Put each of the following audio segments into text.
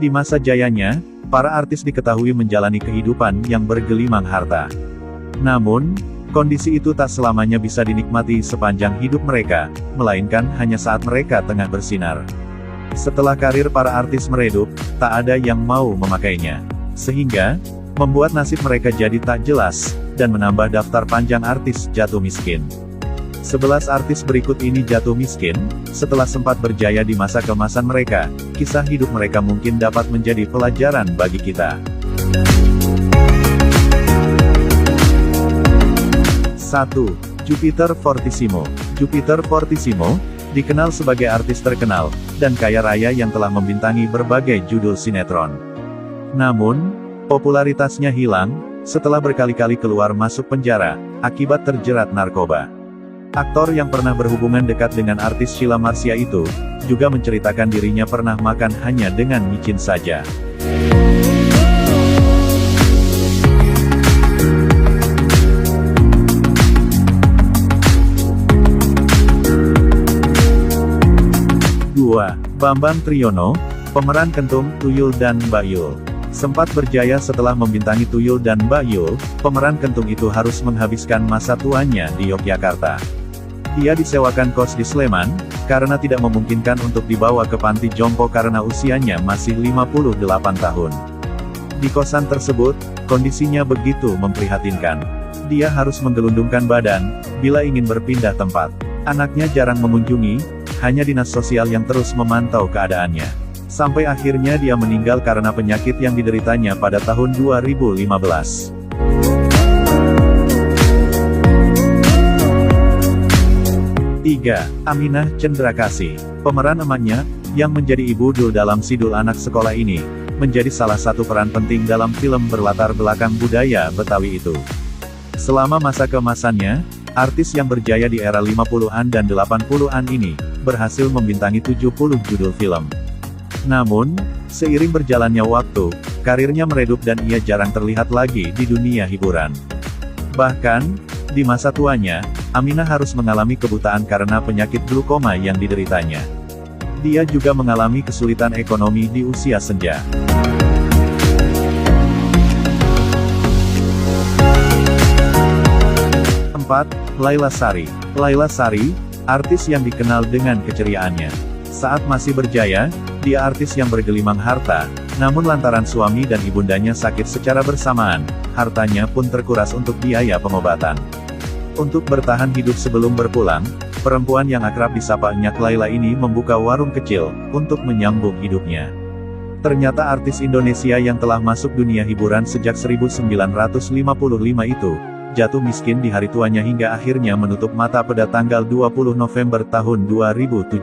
Di masa jayanya, para artis diketahui menjalani kehidupan yang bergelimang harta. Namun, kondisi itu tak selamanya bisa dinikmati sepanjang hidup mereka, melainkan hanya saat mereka tengah bersinar. Setelah karir para artis meredup, tak ada yang mau memakainya. Sehingga, membuat nasib mereka jadi tak jelas, dan menambah daftar panjang artis jatuh miskin. 11 artis berikut ini jatuh miskin, setelah sempat berjaya di masa keemasan mereka. Kisah hidup mereka mungkin dapat menjadi pelajaran bagi kita. 1. Jupiter Fortissimo. Jupiter Fortissimo dikenal sebagai artis terkenal dan kaya raya yang telah membintangi berbagai judul sinetron. Namun, popularitasnya hilang setelah berkali-kali keluar masuk penjara akibat terjerat narkoba. Aktor yang pernah berhubungan dekat dengan artis Sheila Marcia itu juga menceritakan dirinya pernah makan hanya dengan micin saja. Bambang Triyono, pemeran Kentung, Tuyul dan Mbak Yul. Sempat berjaya setelah membintangi Tuyul dan Mbak Yul, pemeran Kentung itu harus menghabiskan masa tuanya di Yogyakarta. Dia disewakan kos di Sleman, karena tidak memungkinkan untuk dibawa ke panti jompo karena usianya masih 58 tahun. Di kosan tersebut, kondisinya begitu memprihatinkan. Dia harus menggelundungkan badan, bila ingin berpindah tempat. Anaknya jarang mengunjungi, hanya dinas sosial yang terus memantau keadaannya. Sampai akhirnya dia meninggal karena penyakit yang dideritanya pada tahun 2015. 3. Aminah Cendrakasih. Pemeran emaknya, yang menjadi ibu Dul dalam Sidul Anak Sekolah ini, menjadi salah satu peran penting dalam film berlatar belakang budaya Betawi itu. Selama masa keemasannya, artis yang berjaya di era 50-an dan 80-an ini, berhasil membintangi 70 judul film. Namun, seiring berjalannya waktu, karirnya meredup dan ia jarang terlihat lagi di dunia hiburan. Bahkan, di masa tuanya, Aminah harus mengalami kebutaan karena penyakit glaukoma yang dideritanya. Dia juga mengalami kesulitan ekonomi di usia senja. 4. Laila Sari. Laila Sari, artis yang dikenal dengan keceriaannya. Saat masih berjaya, dia artis yang bergelimang harta, namun lantaran suami dan ibundanya sakit secara bersamaan, hartanya pun terkuras untuk biaya pengobatan. Untuk bertahan hidup sebelum berpulang, perempuan yang akrab disapa Nyak Laila ini membuka warung kecil, untuk menyambung hidupnya. Ternyata artis Indonesia yang telah masuk dunia hiburan sejak 1955 itu, jatuh miskin di hari tuanya hingga akhirnya menutup mata pada tanggal 20 November tahun 2017.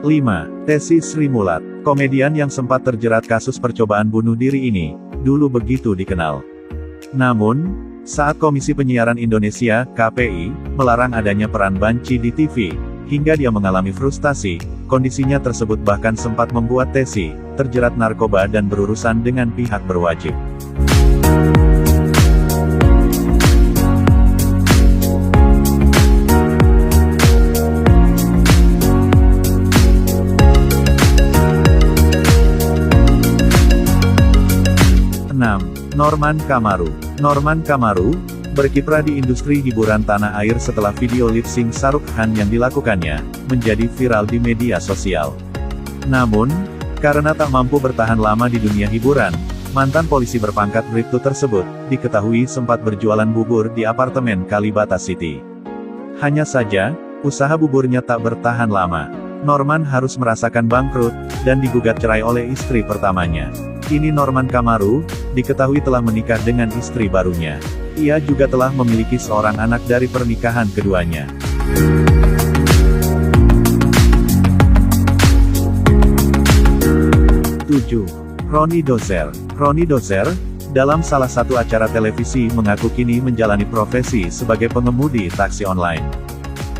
5. Tessy Sri Mulat. Komedian yang sempat terjerat kasus percobaan bunuh diri ini, dulu begitu dikenal. Namun, saat Komisi Penyiaran Indonesia, KPI, melarang adanya peran banci di TV, hingga dia mengalami frustasi, kondisinya tersebut bahkan sempat membuat Tessy terjerat narkoba dan berurusan dengan pihak berwajib. 6. Norman Kamaru. Norman Kamaru berkiprah di industri hiburan tanah air setelah video lip sync Shahrukh Khan yang dilakukannya menjadi viral di media sosial. Namun, karena tak mampu bertahan lama di dunia hiburan, mantan polisi berpangkat Bribtu tersebut diketahui sempat berjualan bubur di apartemen Kalibata City. Hanya saja, usaha buburnya tak bertahan lama. Norman harus merasakan bangkrut dan digugat cerai oleh istri pertamanya. Kini Norman Kamaru diketahui telah menikah dengan istri barunya. Ia juga telah memiliki seorang anak dari pernikahan keduanya. 7. Roni Dozer. Roni Dozer, dalam salah satu acara televisi mengaku kini menjalani profesi sebagai pengemudi taksi online.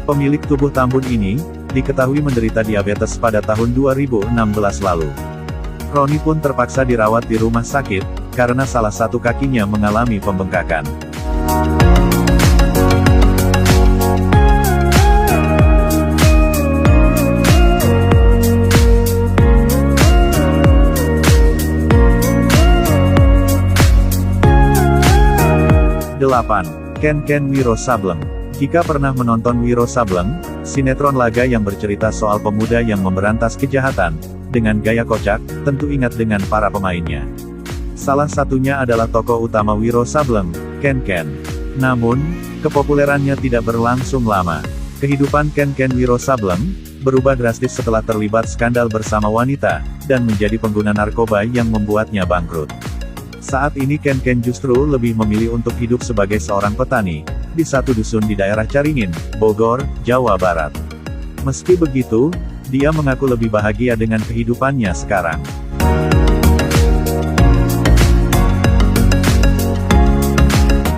Pemilik tubuh tambun ini, diketahui menderita diabetes pada tahun 2016 lalu. Roni pun terpaksa dirawat di rumah sakit, karena salah satu kakinya mengalami pembengkakan. 8. Ken Ken Wiro Sableng. Jika pernah menonton Wiro Sableng, sinetron laga yang bercerita soal pemuda yang memberantas kejahatan, dengan gaya kocak, tentu ingat dengan para pemainnya. Salah satunya adalah tokoh utama Wiro Sableng, Ken Ken. Namun, kepopulerannya tidak berlangsung lama. Kehidupan Ken Ken Wiro Sableng berubah drastis setelah terlibat skandal bersama wanita, dan menjadi pengguna narkoba yang membuatnya bangkrut. Saat ini Ken Ken justru lebih memilih untuk hidup sebagai seorang petani, di satu dusun di daerah Caringin, Bogor, Jawa Barat. Meski begitu, dia mengaku lebih bahagia dengan kehidupannya sekarang.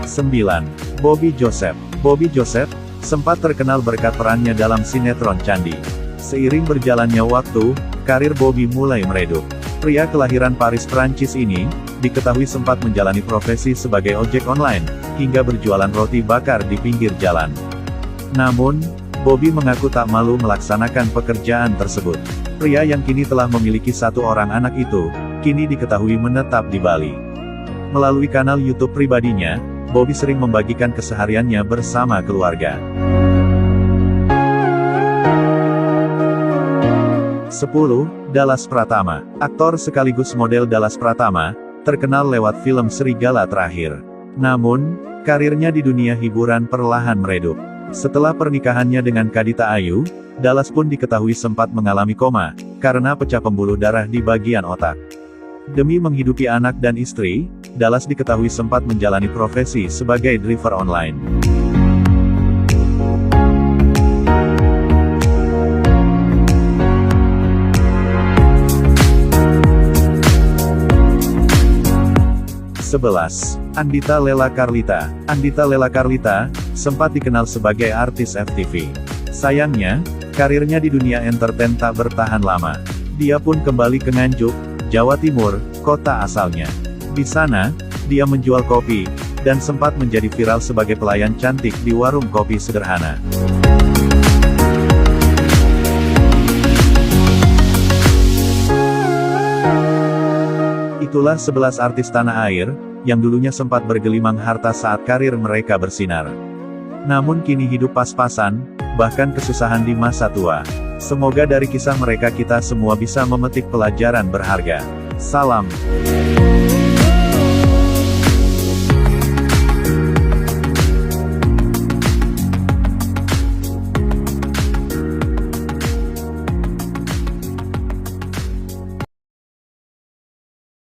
Sembilan. Bobby Joseph. Bobby Joseph sempat terkenal berkat perannya dalam sinetron Candi. Seiring berjalannya waktu, karir Bobby mulai meredup. Pria kelahiran Paris, Prancis ini, diketahui sempat menjalani profesi sebagai ojek online, hingga berjualan roti bakar di pinggir jalan. Namun, Bobby mengaku tak malu melaksanakan pekerjaan tersebut. Pria yang kini telah memiliki 1 orang anak itu, kini diketahui menetap di Bali. Melalui kanal YouTube pribadinya, Bobby sering membagikan kesehariannya bersama keluarga. 10. Dallas Pratama. Aktor sekaligus model Dallas Pratama, terkenal lewat film Serigala Terakhir. Namun, karirnya di dunia hiburan perlahan meredup. Setelah pernikahannya dengan Kadita Ayu, Dallas pun diketahui sempat mengalami koma, karena pecah pembuluh darah di bagian otak. Demi menghidupi anak dan istri, Dallas diketahui sempat menjalani profesi sebagai driver online. Sebelas. Andita Lela Carlita. Andita Lela Carlita sempat dikenal sebagai artis FTV. Sayangnya, karirnya di dunia entertain tak bertahan lama. Dia pun kembali ke Nganjuk, Jawa Timur, kota asalnya. Di sana, dia menjual kopi, dan sempat menjadi viral sebagai pelayan cantik di warung kopi sederhana. Itulah 11 artis tanah air, yang dulunya sempat bergelimang harta saat karir mereka bersinar. Namun kini hidup pas-pasan, bahkan kesusahan di masa tua. Semoga dari kisah mereka kita semua bisa memetik pelajaran berharga. Salam.